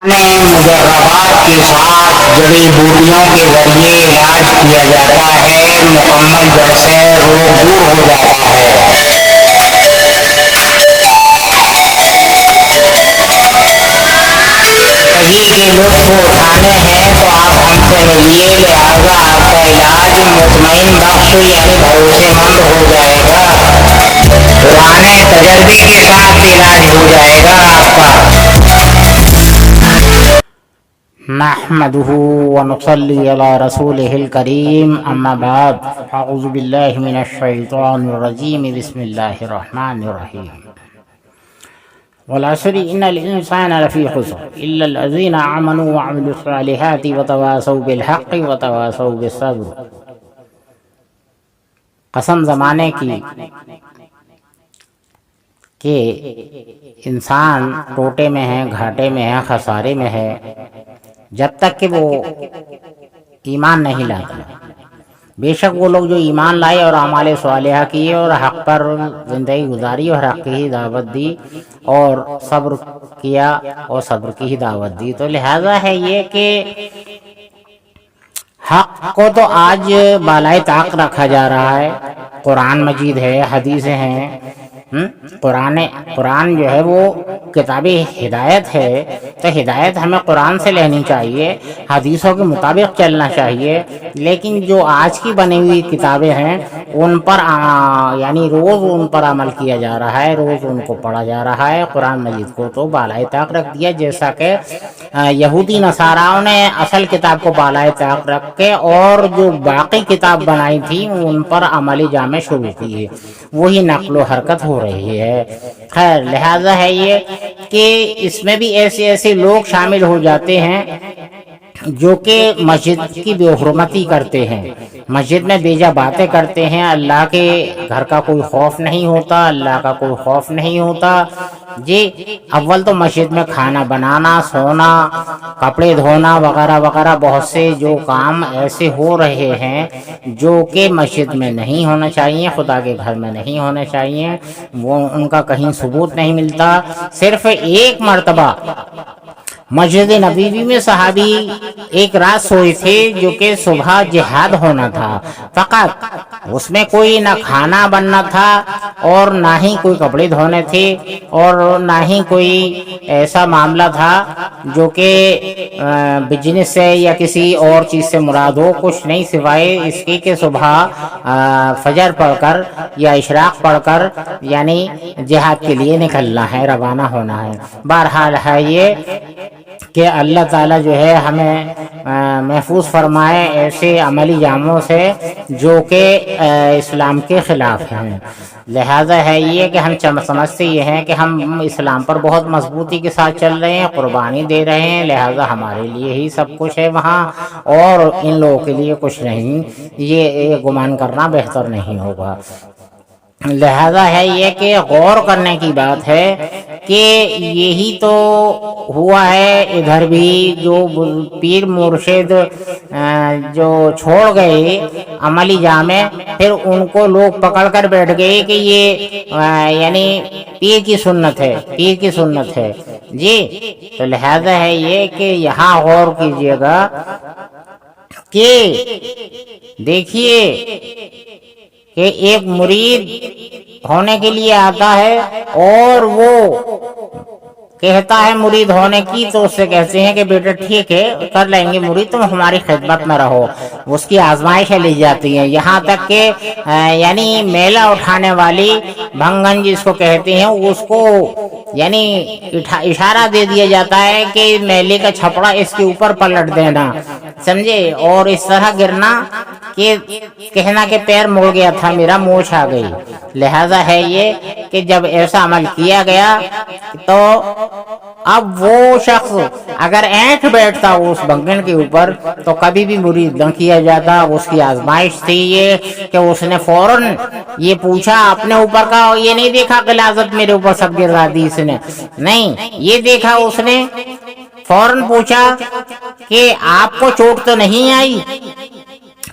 مجربات کے ساتھ جڑی بوٹیوں کے ذریعے علاج کیا جاتا ہے، مکمل جڑ سے روگ دور ہو جاتا ہے۔ صحیح کے لطف اٹھانے ہیں تو آپ ہم سے ملیے، لہٰذا آپ کا علاج مطمئن بخش یعنی بھروسے مند ہو جائے گا، پرانے تجربے کے ساتھ علاج ہو جائے گا آپ کا۔ نحمده ونصلي على رسوله الكريم اما بعد اعوذ بالله من الشيطان الرجيم بسم الله الرحمن الرحيم والعصر ان الانسان لفي خسر الا الذين امنوا وعملوا الصالحات وتواصوا بالحق وتواصوا بالصبر۔ قسم زمانے کی کہ انسان ٹوٹے میں ہے، گھاٹے میں ہے، خسارے میں ہے جب تک کہ وہ ایمان نہیں لاتا۔ بے شک وہ لوگ جو ایمان لائے اور اعمال صالحہ کیے اور حق پر زندگی گزاری اور حق کی ہی دعوت دی اور صبر کیا اور صبر کی ہی دعوت دی، تو لہذا ہے یہ کہ حق کو تو آج بالائے طاق رکھا جا رہا ہے۔ قرآن مجید ہے، حدیثیں ہیں، قرآن جو ہے وہ کتاب ہدایت ہے، تو ہدایت ہمیں قرآن سے لینی چاہیے، حدیثوں کے مطابق چلنا چاہیے۔ لیکن جو آج کی بنی ہوئی کتابیں ہیں ان پر یعنی روز ان پر عمل کیا جا رہا ہے، روز ان کو پڑھا جا رہا ہے۔ قرآن مجید کو تو بالائے طاق رکھ دیا، جیسا کہ یہودی نصاراؤں نے اصل کتاب کو بالائے طاق رکھ کے اور جو باقی کتاب بنائی تھی ان پر عملی جامع شروع کی ہے، وہی نقل و حرکت ہو رہی ہے۔ خیر، لہذا ہے یہ کہ اس میں بھی ایسے لوگ شامل ہو جاتے ہیں جو کہ مسجد کی بے حرمتی کرتے ہیں، مسجد میں بیجا باتیں کرتے ہیں، اللہ کے گھر کا کوئی خوف نہیں ہوتا، اللہ کا کوئی خوف نہیں ہوتا۔ جی اول تو مسجد میں کھانا بنانا، سونا، کپڑے دھونا وغیرہ وغیرہ بہت سے جو کام ایسے ہو رہے ہیں جو کہ مسجد میں نہیں ہونا چاہیے، خدا کے گھر میں نہیں ہونے چاہیے، وہ ان کا کہیں ثبوت نہیں ملتا۔ صرف ایک مرتبہ مسجد نبوی میں صحابی ایک رات سوئے تھے جو کہ صبح جہاد ہونا تھا، فقط اس میں کوئی نہ کھانا بننا تھا اور نہ ہی کوئی کپڑے دھونے تھے اور نہ ہی کوئی ایسا معاملہ تھا جو کہ بزنس سے یا کسی اور چیز سے مراد ہو، کچھ نہیں سوائے اس کی کہ صبح فجر پڑھ کر یا اشراق پڑھ کر یعنی جہاد کے لیے نکلنا ہے، روانہ ہونا ہے۔ بہرحال ہے یہ کہ اللہ تعالیٰ جو ہے ہمیں محفوظ فرمائے ایسے عملی جاموں سے جو کہ اسلام کے خلاف ہیں۔ لہذا ہے یہ کہ ہم سمجھتے یہ ہیں کہ ہم اسلام پر بہت مضبوطی کے ساتھ چل رہے ہیں، قربانی دے رہے ہیں، لہذا ہمارے لیے ہی سب کچھ ہے وہاں اور ان لوگوں کے لیے کچھ نہیں، یہ گمان کرنا بہتر نہیں ہوگا۔ لہذا ہے یہ کہ غور کرنے کی بات ہے کہ یہی تو ہوا ہے ادھر بھی، جو پیر مرشد جو چھوڑ گئے عملی جامع، پھر ان کو لوگ پکڑ کر بیٹھ گئے کہ یہ یعنی پیر کی سنت ہے، پیر کی سنت ہے جی۔ تو لہذا ہے یہ کہ یہاں غور کیجئے گا کہ دیکھیے کہ ایک مرید ہونے کے لیے آتا ہے اور وہ کہتا ہے مرید ہونے کی، تو اس سے کہتے ہیں کہ بیٹا ٹھیک ہے کر لیں گے مرید، تم ہماری خدمت میں رہو، اس کی آزمائشیں لی جاتی ہیں، یہاں تک کہ یعنی میلہ اٹھانے والی بھنگن جس کو کہتے ہیں اس کو یعنی اشارہ دے دیا جاتا ہے کہ میلے کا چھپڑا اس کے اوپر پلٹ دینا، سمجھے، اور اس طرح گرنا کہ کہنا کہ پیر مڑ گیا تھا میرا، موچھ آ گئی۔ لہذا ہے یہ کہ جب ایسا عمل کیا گیا تو اب وہ شخص اگر اینٹھ بیٹھتا اس بنگن کے اوپر تو کبھی بھی مرید نہ کیا جاتا۔ اس کی آزمائش تھی یہ کہ اس نے فوراً یہ پوچھا اپنے اوپر کا، یہ نہیں دیکھا غلاظت میرے اوپر سب گرا دی اس نے، نہیں، یہ دیکھا اس نے فوراً پوچھا کہ آپ کو چوٹ تو نہیں آئی؟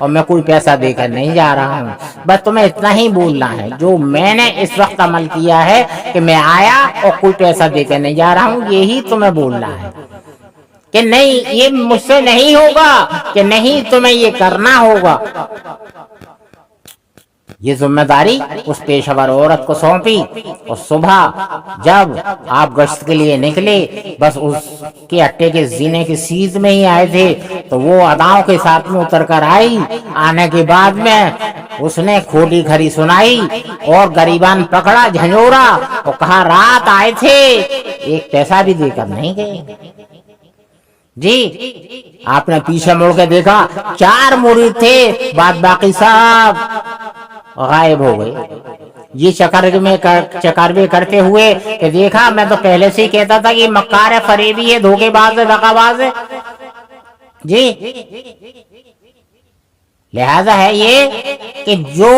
اور میں کوئی پیسہ دے کر نہیں جا رہا ہوں. بس تمہیں اتنا ہی بولنا ہے جو میں نے اس وقت عمل کیا ہے کہ میں آیا اور کوئی پیسہ دے کر نہیں جا رہا ہوں، یہی تمہیں بولنا ہے کہ نہیں یہ مجھ سے نہیں ہوگا، کہ نہیں تمہیں یہ کرنا ہوگا. یہ ذمہ داری اس پیشہ ور عورت کو سونپی، اور صبح جب آپ گشت کے لیے نکلے بس اس کے اٹے کے زینے کی سیز میں ہی آئے تھے تو وہ اداؤں کے ساتھ میں اتر کر آئی. آنے کے بعد میں اس نے کھوٹی کھری سنائی اور گریبان پکڑا جھنجھوڑا اور کہا رات آئے تھے ایک پیسہ بھی دے کر نہیں گئے. جی آپ نے پیچھے مڑ کے دیکھا 4 مرید تھے، بعد باقی سب غائب ہو گئے. یہ چکروے کرتے ہوئے کہ دیکھا میں تو پہلے سے ہی کہتا تھا کہ مکار ہے، فریبی ہے، دھوکے باز ہے، دغا باز ہے. جی لہذا ہے یہ کہ جو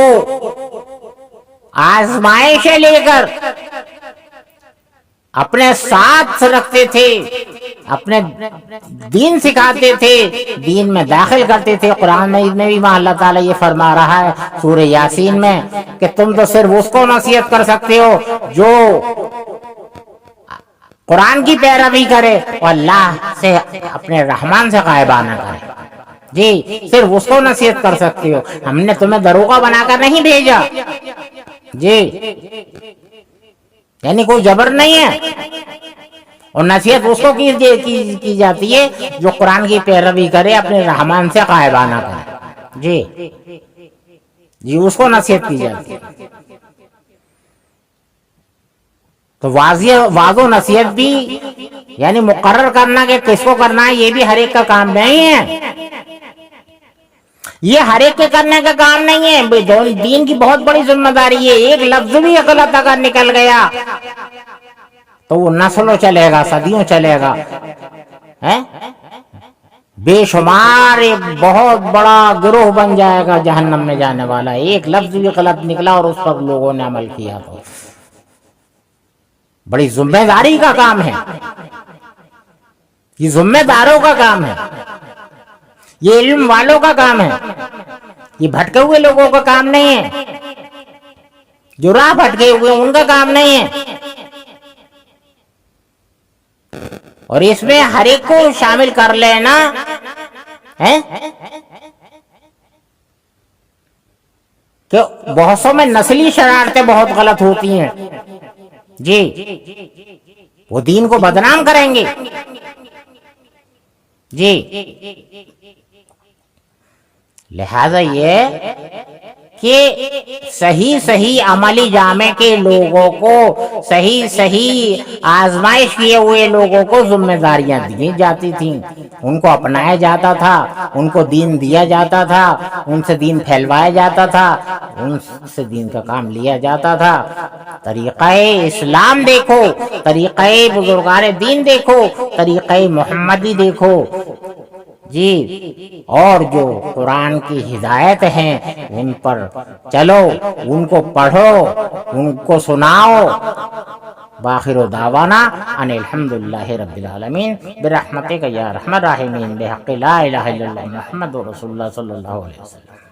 آزمائشیں لے کر اپنے ساتھ رکھتے تھے، اپنے دین سکھاتے تھے، دین میں داخل کرتے تھے. قرآن میں بھی وہاں اللہ تعالیٰ یہ فرما رہا ہے سورہ یاسین میں کہ تم تو صرف اس کو نصیحت کر سکتے ہو جو قرآن کی پیروی کرے اور اللہ سے اپنے رحمان سے غائبانہ کرے. جی صرف اس کو نصیحت کر سکتے ہو، ہم نے تمہیں دروغہ بنا کر نہیں بھیجا. جی یعنی کوئی جبر نہیں ہے، اور نصیحت اس کو کی جاتی ہے جو قرآن کی پیروی کرے، اپنے رحمان سے غائبانہ کرے. جی اس کو نصیحت کی جاتی ہے. تو واضح و نصیحت بھی یعنی مقرر کرنا کہ کس کو کرنا ہے، یہ بھی ہر ایک کا کام نہیں ہے. یہ ہر ایک کے کرنے کا کام نہیں ہے. دین کی بہت بڑی ذمہ داری ہے. ایک لفظ بھی غلط اگر نکل گیا تو وہ نسلوں چلے گا، صدیوں چلے گا. بے شمار ایک بہت بڑا گروہ بن جائے گا جہنم میں جانے والا. ایک لفظ بھی غلط نکلا اور اس پر لوگوں نے عمل کیا تو بڑی ذمہ داری کا کام ہے. یہ ذمہ داروں کا کام ہے، یہ علم والوں کا کام ہے، یہ بھٹکے ہوئے لوگوں کا کام نہیں ہے، جو راہ بھٹکے ہوئے ان کا کام نہیں ہے. اور اس میں ہر ایک کو شامل کر لینا ہے کہ بہت سو میں نسلی شرارتیں بہت غلط ہوتی ہیں. جی وہ دین کو بدنام کریں گے. جی لہذا یہ کہ صحیح عملی جامع کے لوگوں کو، صحیح آزمائش کیے ہوئے لوگوں کو ذمہ داریاں دی جاتی تھیں، ان کو اپنایا جاتا تھا، ان کو دین دیا جاتا تھا، ان سے دین پھیلوایا جاتا تھا، ان سے دین کا کام لیا جاتا تھا. طریقہ اسلام دیکھو، طریقہ بزرگان دین دیکھو، طریقہ محمدی دیکھو. جی اور جو قرآن کی ہدایت ہیں ان پر چلو، ان کو پڑھو، ان کو سناؤ. بآخر دعوانا ان الحمدللہ رب العالمین برحمتک یا ارحم الراحمین بحق لا الہ الا اللہ محمد رسول اللہ صلی اللہ علیہ وسلم.